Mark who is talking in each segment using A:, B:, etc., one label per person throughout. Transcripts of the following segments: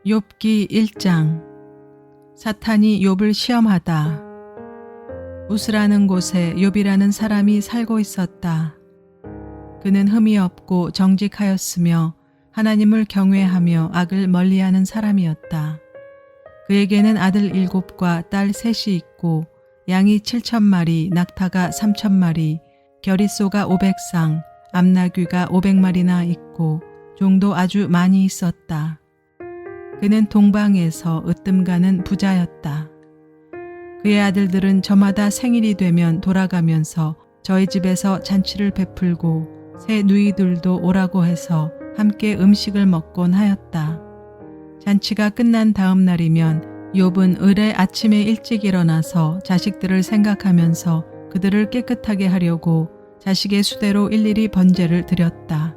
A: 욥기 1장. 사탄이 욥을 시험하다. 우스라는 곳에 욥이라는 사람이 살고 있었다. 그는 흠이 없고 정직하였으며 하나님을 경외하며 악을 멀리하는 사람이었다. 그에게는 아들 7과 딸 3이 있고 양이 7,000마리, 낙타가 3,000마리, 겨릿소가 500쌍, 암나귀가 500마리나 있고 종도 아주 많이 있었다. 그는 동방에서 으뜸가는 부자였다. 그의 아들들은 저마다 생일이 되면 돌아가면서 저희 집에서 잔치를 베풀고 새 누이들도 오라고 해서 함께 음식을 먹곤 하였다. 잔치가 끝난 다음 날이면 욥은 을에 아침에 일찍 일어나서 자식들을 생각하면서 그들을 깨끗하게 하려고 자식의 수대로 일일이 번제를 드렸다.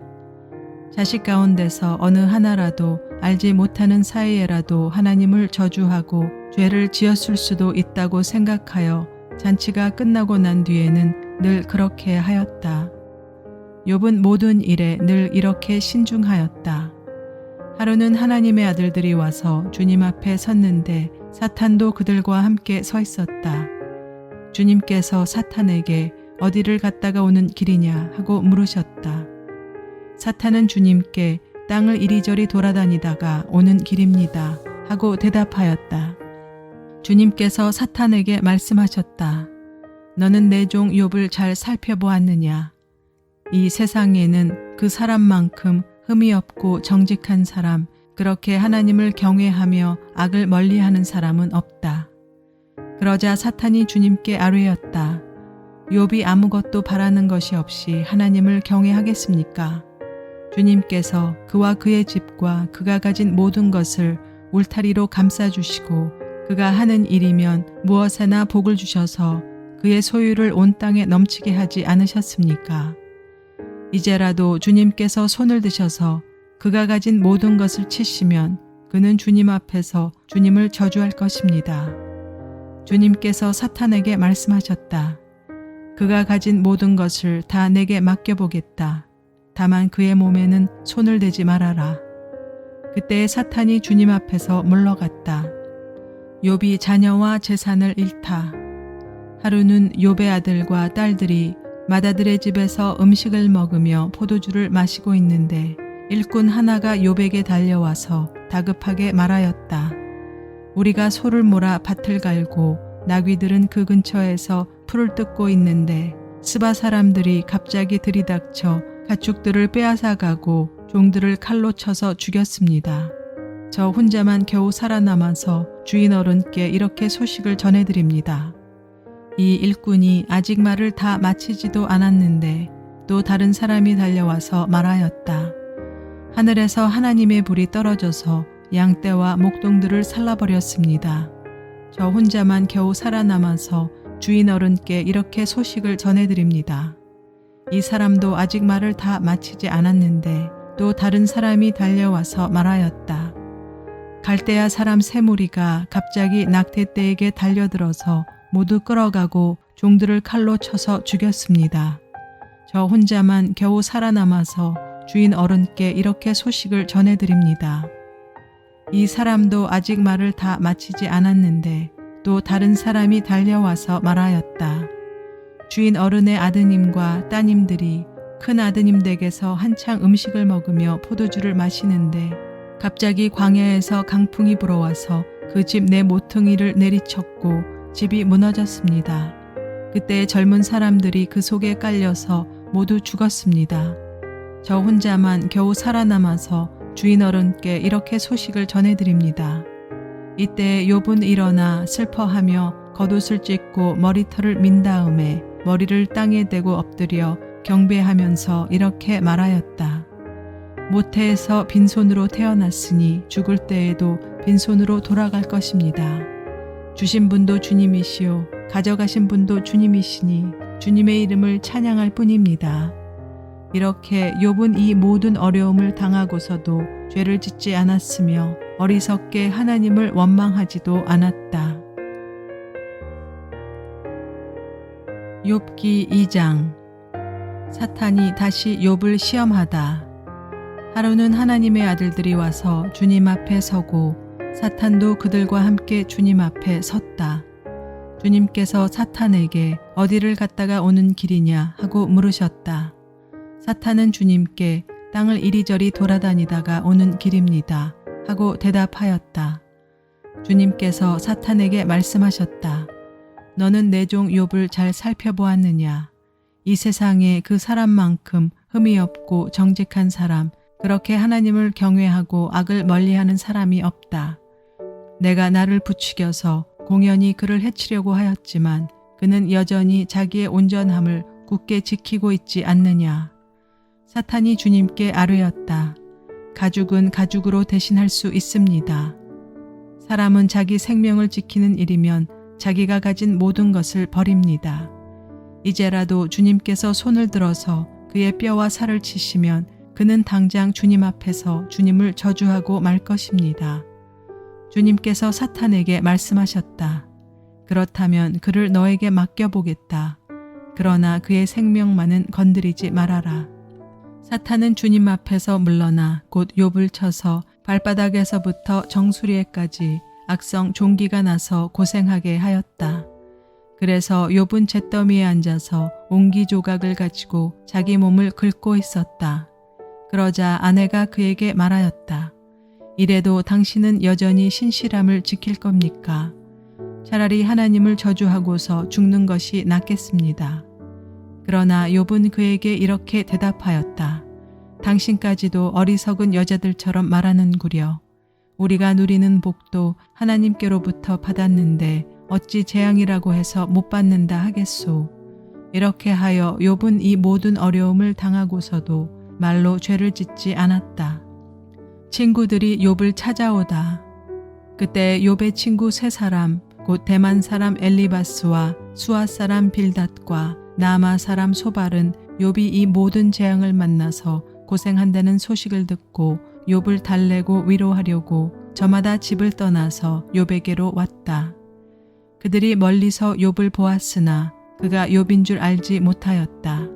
A: 자식 가운데서 어느 하나라도 알지 못하는 사이에라도 하나님을 저주하고 죄를 지었을 수도 있다고 생각하여 잔치가 끝나고 난 뒤에는 늘 그렇게 하였다. 욥은 모든 일에 늘 이렇게 신중하였다. 하루는 하나님의 아들들이 와서 주님 앞에 섰는데 사탄도 그들과 함께 서 있었다. 주님께서 사탄에게 어디를 갔다가 오는 길이냐 하고 물으셨다. 사탄은 주님께 땅을 이리저리 돌아다니다가 오는 길입니다 하고 대답하였다. 주님께서 사탄에게 말씀하셨다. 너는 내 종 욥을 잘 살펴보았느냐? 이 세상에는 그 사람만큼 흠이 없고 정직한 사람, 그렇게 하나님을 경외하며 악을 멀리하는 사람은 없다. 그러자 사탄이 주님께 아뢰었다. 욥이 아무것도 바라는 것이 없이 하나님을 경외하겠습니까? 주님께서 그와 그의 집과 그가 가진 모든 것을 울타리로 감싸주시고 그가 하는 일이면 무엇에나 복을 주셔서 그의 소유를 온 땅에 넘치게 하지 않으셨습니까? 이제라도 주님께서 손을 드셔서 그가 가진 모든 것을 치시면 그는 주님 앞에서 주님을 저주할 것입니다. 주님께서 사탄에게 말씀하셨다. 그가 가진 모든 것을 다 내게 맡겨보겠다. 다만 그의 몸에는 손을 대지 말아라. 그때 사탄이 주님 앞에서 물러갔다. 욥이 자녀와 재산을 잃다. 하루는 욥의 아들과 딸들이 맏아들의 집에서 음식을 먹으며 포도주를 마시고 있는데 일꾼 하나가 욥에게 달려와서 다급하게 말하였다. 우리가 소를 몰아 밭을 갈고 나귀들은 그 근처에서 풀을 뜯고 있는데 스바 사람들이 갑자기 들이닥쳐 가축들을 빼앗아가고 종들을 칼로 쳐서 죽였습니다. 저 혼자만 겨우 살아남아서 주인 어른께 이렇게 소식을 전해드립니다. 이 일꾼이 아직 말을 다 마치지도 않았는데 또 다른 사람이 달려와서 말하였다. 하늘에서 하나님의 불이 떨어져서 양떼와 목동들을 살라버렸습니다. 저 혼자만 겨우 살아남아서 주인 어른께 이렇게 소식을 전해드립니다. 이 사람도 아직 말을 다 마치지 않았는데 또 다른 사람이 달려와서 말하였다. 갈대아 사람 세 무리가 갑자기 낙태떼에게 달려들어서 모두 끌어가고 종들을 칼로 쳐서 죽였습니다. 저 혼자만 겨우 살아남아서 주인 어른께 이렇게 소식을 전해드립니다. 이 사람도 아직 말을 다 마치지 않았는데 또 다른 사람이 달려와서 말하였다. 주인 어른의 아드님과 따님들이 큰 아드님 댁에서 한창 음식을 먹으며 포도주를 마시는데 갑자기 광야에서 강풍이 불어와서 그 집 내 모퉁이를 내리쳤고 집이 무너졌습니다. 그때 젊은 사람들이 그 속에 깔려서 모두 죽었습니다. 저 혼자만 겨우 살아남아서 주인 어른께 이렇게 소식을 전해드립니다. 이때 욥은 일어나 슬퍼하며 겉옷을 찢고 머리털을 민 다음에 머리를 땅에 대고 엎드려 경배하면서 이렇게 말하였다. 모태에서 빈손으로 태어났으니 죽을 때에도 빈손으로 돌아갈 것입니다. 주신 분도 주님이시오 가져가신 분도 주님이시니 주님의 이름을 찬양할 뿐입니다. 이렇게 욥은 이 모든 어려움을 당하고서도 죄를 짓지 않았으며 어리석게 하나님을 원망하지도 않았다. 욥기 2장. 사탄이 다시 욥을 시험하다. 하루는 하나님의 아들들이 와서 주님 앞에 서고 사탄도 그들과 함께 주님 앞에 섰다. 주님께서 사탄에게 어디를 갔다가 오는 길이냐 하고 물으셨다. 사탄은 주님께 땅을 이리저리 돌아다니다가 오는 길입니다 하고 대답하였다. 주님께서 사탄에게 말씀하셨다. 너는 내 종 욥을 잘 살펴보았느냐? 이 세상에 그 사람만큼 흠이 없고 정직한 사람, 그렇게 하나님을 경외하고 악을 멀리하는 사람이 없다. 내가 나를 부추겨서 공연히 그를 해치려고 하였지만 그는 여전히 자기의 온전함을 굳게 지키고 있지 않느냐. 사탄이 주님께 아뢰었다. 가죽은 가죽으로 대신할 수 있습니다. 사람은 자기 생명을 지키는 일이면 자기가 가진 모든 것을 버립니다. 이제라도 주님께서 손을 들어서 그의 뼈와 살을 치시면 그는 당장 주님 앞에서 주님을 저주하고 말 것입니다. 주님께서 사탄에게 말씀하셨다. 그렇다면 그를 너에게 맡겨보겠다. 그러나 그의 생명만은 건드리지 말아라. 사탄은 주님 앞에서 물러나 곧 욥을 쳐서 발바닥에서부터 정수리에까지 악성 종기가 나서 고생하게 하였다. 그래서 욥은 잿더미에 앉아서 옹기 조각을 가지고 자기 몸을 긁고 있었다. 그러자 아내가 그에게 말하였다. 이래도 당신은 여전히 신실함을 지킬 겁니까? 차라리 하나님을 저주하고서 죽는 것이 낫겠습니다. 그러나 욥은 그에게 이렇게 대답하였다. 당신까지도 어리석은 여자들처럼 말하는구려. 우리가 누리는 복도 하나님께로부터 받았는데 어찌 재앙이라고 해서 못 받는다 하겠소. 이렇게 하여 욥은 이 모든 어려움을 당하고서도 말로 죄를 짓지 않았다. 친구들이 욥을 찾아오다. 그때 욥의 친구 세 사람, 곧 대만 사람 엘리바스와 수아 사람 빌닷과 나마 사람 소발은 욥이 이 모든 재앙을 만나서 고생한다는 소식을 듣고 욥을 달래고 위로하려고 저마다 집을 떠나서 욥에게로 왔다. 그들이 멀리서 욥을 보았으나 그가 욥인 줄 알지 못하였다.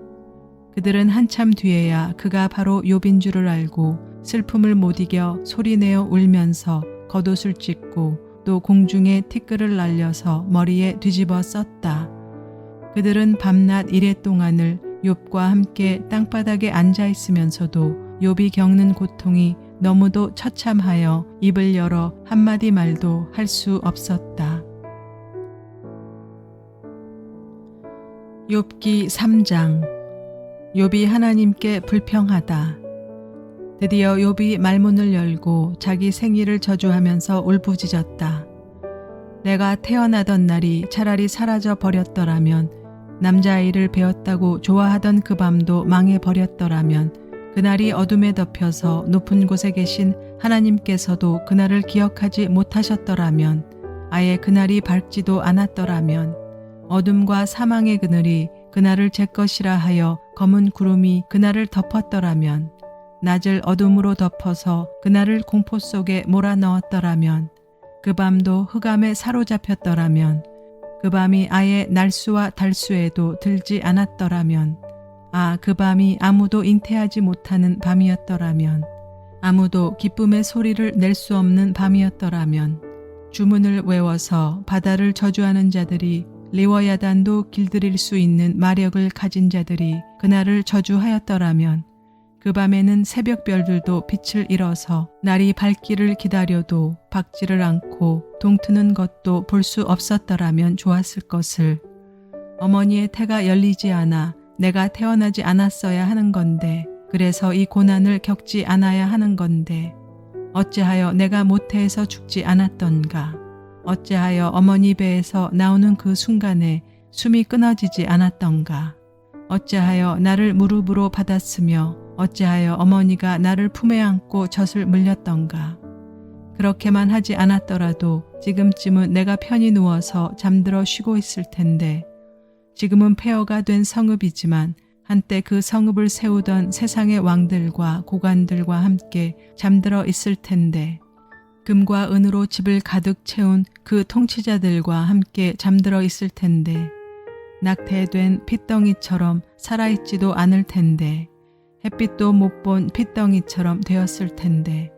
A: 그들은 한참 뒤에야 그가 바로 욥인 줄을 알고 슬픔을 못 이겨 소리내어 울면서 겉옷을 찢고 또 공중에 티끌을 날려서 머리에 뒤집어 썼다. 그들은 밤낮 이랫동안을 욥과 함께 땅바닥에 앉아 있으면서도 욥이 겪는 고통이 너무도 처참하여 입을 열어 한마디 말도 할 수 없었다. 욥기 3장. 욥이 하나님께 불평하다. 드디어 욥이 말문을 열고 자기 생일을 저주하면서 울부짖었다. 내가 태어나던 날이 차라리 사라져 버렸더라면, 남자아이를 배웠다고 좋아하던 그 밤도 망해버렸더라면, 그날이 어둠에 덮여서 높은 곳에 계신 하나님께서도 그날을 기억하지 못하셨더라면, 아예 그날이 밝지도 않았더라면, 어둠과 사망의 그늘이 그날을 제 것이라 하여 검은 구름이 그날을 덮었더라면, 낮을 어둠으로 덮어서 그날을 공포 속에 몰아넣었더라면, 그 밤도 흑암에 사로잡혔더라면, 그 밤이 아예 날수와 달수에도 들지 않았더라면, 그 밤이 아무도 잉태하지 못하는 밤이었더라면, 아무도 기쁨의 소리를 낼 수 없는 밤이었더라면, 주문을 외워서 바다를 저주하는 자들이, 리워야단도 길들일 수 있는 마력을 가진 자들이 그날을 저주하였더라면, 그 밤에는 새벽별들도 빛을 잃어서 날이 밝기를 기다려도 밝지를 않고 동트는 것도 볼 수 없었더라면 좋았을 것을. 어머니의 태가 열리지 않아 내가 태어나지 않았어야 하는 건데, 그래서 이 고난을 겪지 않아야 하는 건데, 어찌하여 내가 모태에서 죽지 않았던가. 어찌하여 어머니 배에서 나오는 그 순간에 숨이 끊어지지 않았던가. 어찌하여 나를 무릎으로 받았으며 어찌하여 어머니가 나를 품에 안고 젖을 물렸던가. 그렇게만 하지 않았더라도 지금쯤은 내가 편히 누워서 잠들어 쉬고 있을 텐데, 지금은 폐허가 된 성읍이지만 한때 그 성읍을 세우던 세상의 왕들과 고관들과 함께 잠들어 있을 텐데, 금과 은으로 집을 가득 채운 그 통치자들과 함께 잠들어 있을 텐데, 낙태된 핏덩이처럼 살아있지도 않을 텐데, 햇빛도 못 본 핏덩이처럼 되었을 텐데,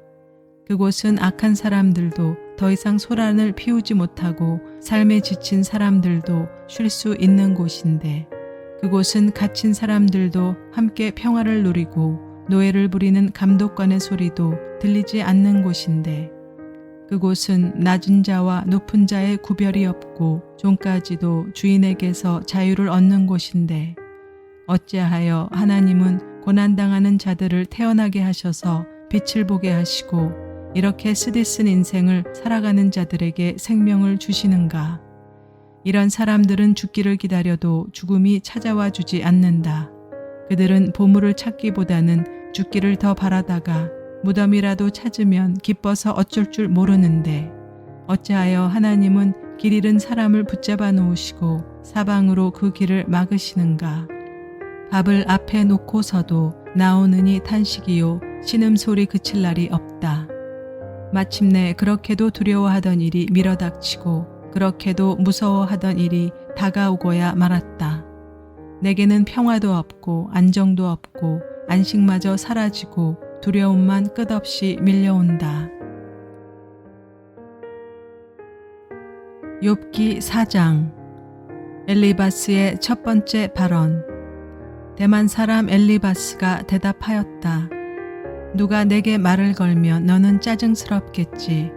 A: 그곳은 악한 사람들도 더 이상 소란을 피우지 못하고 삶에 지친 사람들도 쉴 수 있는 곳인데, 그곳은 갇힌 사람들도 함께 평화를 누리고 노예를 부리는 감독관의 소리도 들리지 않는 곳인데, 그곳은 낮은 자와 높은 자의 구별이 없고 종까지도 주인에게서 자유를 얻는 곳인데, 어찌하여 하나님은 고난당하는 자들을 태어나게 하셔서 빛을 보게 하시고 이렇게 쓰디쓴 인생을 살아가는 자들에게 생명을 주시는가? 이런 사람들은 죽기를 기다려도 죽음이 찾아와 주지 않는다. 그들은 보물을 찾기보다는 죽기를 더 바라다가 무덤이라도 찾으면 기뻐서 어쩔 줄 모르는데, 어찌하여 하나님은 길 잃은 사람을 붙잡아 놓으시고 사방으로 그 길을 막으시는가? 밥을 앞에 놓고서도 나오느니 탄식이요 신음소리 그칠 날이 없다. 마침내 그렇게도 두려워하던 일이 밀어닥치고 그렇게도 무서워하던 일이 다가오고야 말았다. 내게는 평화도 없고 안정도 없고 안식마저 사라지고 두려움만 끝없이 밀려온다. 욥기 4장. 엘리바스의 첫 번째 발언. 대만 사람 엘리바스가 대답하였다. 누가 내게 말을 걸면 너는 짜증스럽겠지.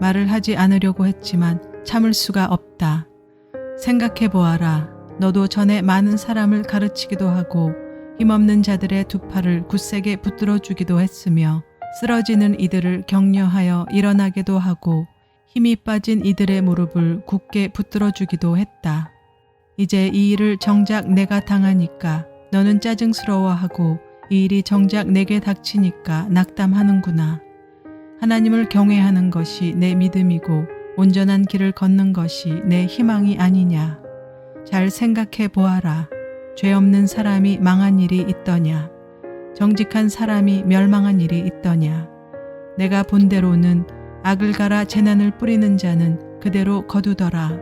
A: 말을 하지 않으려고 했지만 참을 수가 없다. 생각해 보아라. 너도 전에 많은 사람을 가르치기도 하고 힘없는 자들의 두 팔을 굳세게 붙들어 주기도 했으며 쓰러지는 이들을 격려하여 일어나게도 하고 힘이 빠진 이들의 무릎을 굳게 붙들어 주기도 했다. 이제 이 일을 정작 내가 당하니까 너는 짜증스러워하고 이 일이 정작 내게 닥치니까 낙담하는구나. 하나님을 경외하는 것이 내 믿음이고 온전한 길을 걷는 것이 내 희망이 아니냐. 잘 생각해 보아라. 죄 없는 사람이 망한 일이 있더냐. 정직한 사람이 멸망한 일이 있더냐. 내가 본대로는 악을 갈아 재난을 뿌리는 자는 그대로 거두더라.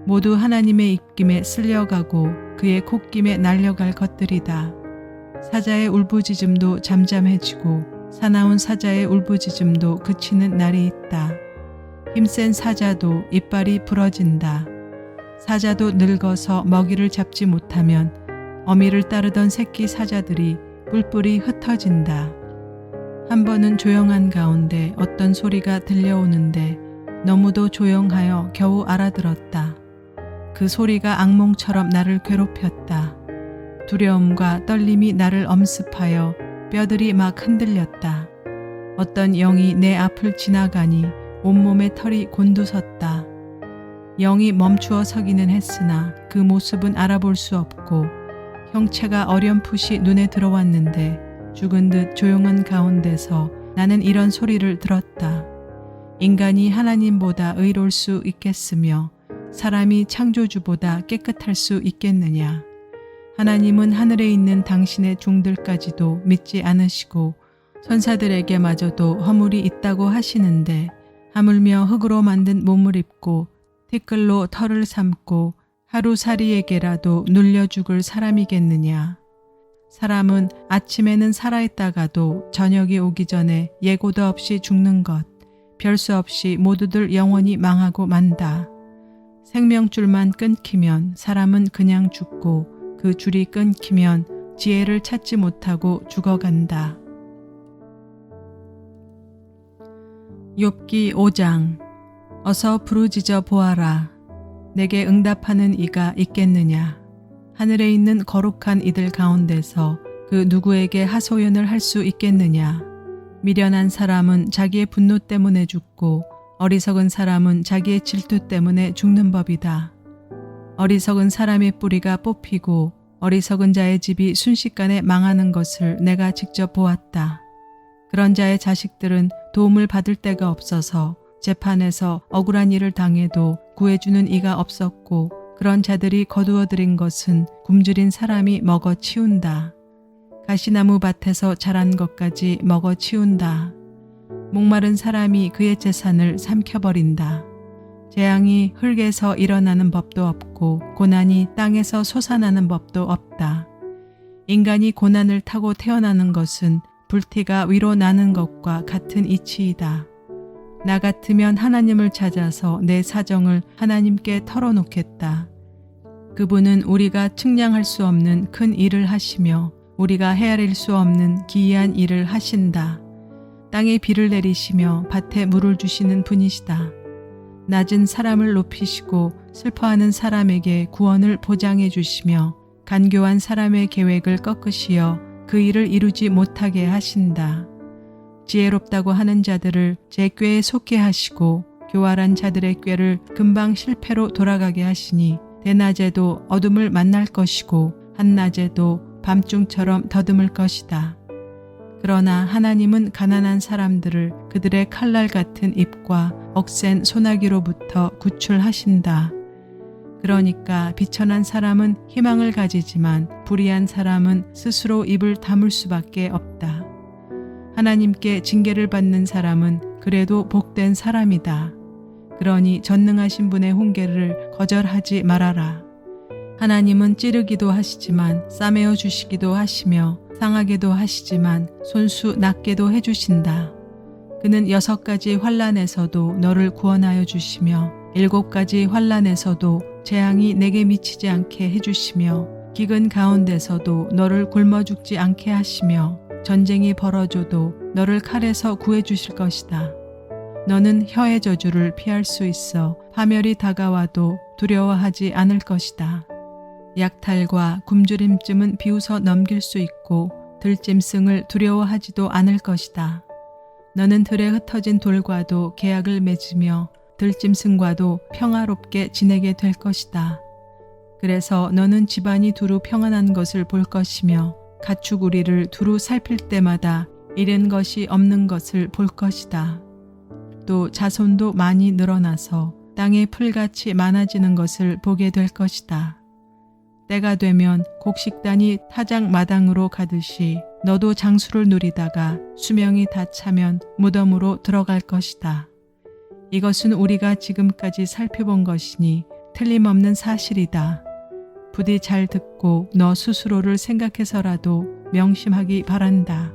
A: 모두 하나님의 입김에 쓸려가고 그의 콧김에 날려갈 것들이다. 사자의 울부짖음도 잠잠해지고 사나운 사자의 울부짖음도 그치는 날이 있다. 힘센 사자도 이빨이 부러진다. 사자도 늙어서 먹이를 잡지 못하면 어미를 따르던 새끼 사자들이 뿔뿔이 흩어진다. 한 번은 조용한 가운데 어떤 소리가 들려오는데 너무도 조용하여 겨우 알아들었다. 그 소리가 악몽처럼 나를 괴롭혔다. 두려움과 떨림이 나를 엄습하여 뼈들이 막 흔들렸다. 어떤 영이 내 앞을 지나가니 온몸에 털이 곤두섰다. 영이 멈추어 서기는 했으나 그 모습은 알아볼 수 없고 형체가 어렴풋이 눈에 들어왔는데 죽은 듯 조용한 가운데서 나는 이런 소리를 들었다. 인간이 하나님보다 의로울 수 있겠으며 사람이 창조주보다 깨끗할 수 있겠느냐. 하나님은 하늘에 있는 당신의 종들까지도 믿지 않으시고 천사들에게마저도 허물이 있다고 하시는데 하물며 흙으로 만든 몸을 입고 티끌로 털을 삼고 하루살이에게라도 눌려 죽을 사람이겠느냐. 사람은 아침에는 살아있다가도 저녁이 오기 전에 예고도 없이 죽는 것, 별수 없이 모두들 영원히 망하고 만다. 생명줄만 끊기면 사람은 그냥 죽고 그 줄이 끊기면 지혜를 찾지 못하고 죽어간다. 욥기 5장. 어서 부르짖어 보아라. 내게 응답하는 이가 있겠느냐. 하늘에 있는 거룩한 이들 가운데서 그 누구에게 하소연을 할 수 있겠느냐. 미련한 사람은 자기의 분노 때문에 죽고 어리석은 사람은 자기의 질투 때문에 죽는 법이다. 어리석은 사람의 뿌리가 뽑히고 어리석은 자의 집이 순식간에 망하는 것을 내가 직접 보았다. 그런 자의 자식들은 도움을 받을 데가 없어서 재판에서 억울한 일을 당해도 구해주는 이가 없었고 그런 자들이 거두어들인 것은 굶주린 사람이 먹어 치운다. 가시나무 밭에서 자란 것까지 먹어 치운다. 목마른 사람이 그의 재산을 삼켜버린다. 재앙이 흙에서 일어나는 법도 없고 고난이 땅에서 솟아나는 법도 없다. 인간이 고난을 타고 태어나는 것은 불티가 위로 나는 것과 같은 이치이다. 나 같으면 하나님을 찾아서 내 사정을 하나님께 털어놓겠다. 그분은 우리가 측량할 수 없는 큰 일을 하시며 우리가 헤아릴 수 없는 기이한 일을 하신다. 땅에 비를 내리시며 밭에 물을 주시는 분이시다. 낮은 사람을 높이시고 슬퍼하는 사람에게 구원을 보장해 주시며 간교한 사람의 계획을 꺾으시어 그 일을 이루지 못하게 하신다. 지혜롭다고 하는 자들을 제 꾀에 속게 하시고 교활한 자들의 꾀를 금방 실패로 돌아가게 하시니 대낮에도 어둠을 만날 것이고 한낮에도 밤중처럼 더듬을 것이다. 그러나 하나님은 가난한 사람들을 그들의 칼날 같은 입과 억센 소나기로부터 구출하신다. 그러니까 비천한 사람은 희망을 가지지만 불의한 사람은 스스로 입을 다물 수밖에 없다. 하나님께 징계를 받는 사람은 그래도 복된 사람이다. 그러니 전능하신 분의 훈계를 거절하지 말아라. 하나님은 찌르기도 하시지만 싸매어 주시기도 하시며 상하게도 하시지만 손수 낫게도 해주신다. 그는 6가지 환난에서도 너를 구원하여 주시며 7가지 환난에서도 재앙이 내게 미치지 않게 해주시며 기근 가운데서도 너를 굶어 죽지 않게 하시며 전쟁이 벌어져도 너를 칼에서 구해 주실 것이다. 너는 혀의 저주를 피할 수 있어 파멸이 다가와도 두려워하지 않을 것이다. 약탈과 굶주림쯤은 비웃어 넘길 수 있고 들짐승을 두려워하지도 않을 것이다. 너는 들에 흩어진 돌과도 계약을 맺으며 들짐승과도 평화롭게 지내게 될 것이다. 그래서 너는 집안이 두루 평안한 것을 볼 것이며 가축 우리를 두루 살필 때마다 잃은 것이 없는 것을 볼 것이다. 또 자손도 많이 늘어나서 땅에 풀같이 많아지는 것을 보게 될 것이다. 때가 되면 곡식단이 타작 마당으로 가듯이 너도 장수를 누리다가 수명이 다 차면 무덤으로 들어갈 것이다. 이것은 우리가 지금까지 살펴본 것이니 틀림없는 사실이다. 부디 잘 듣고 너 스스로를 생각해서라도 명심하기 바란다.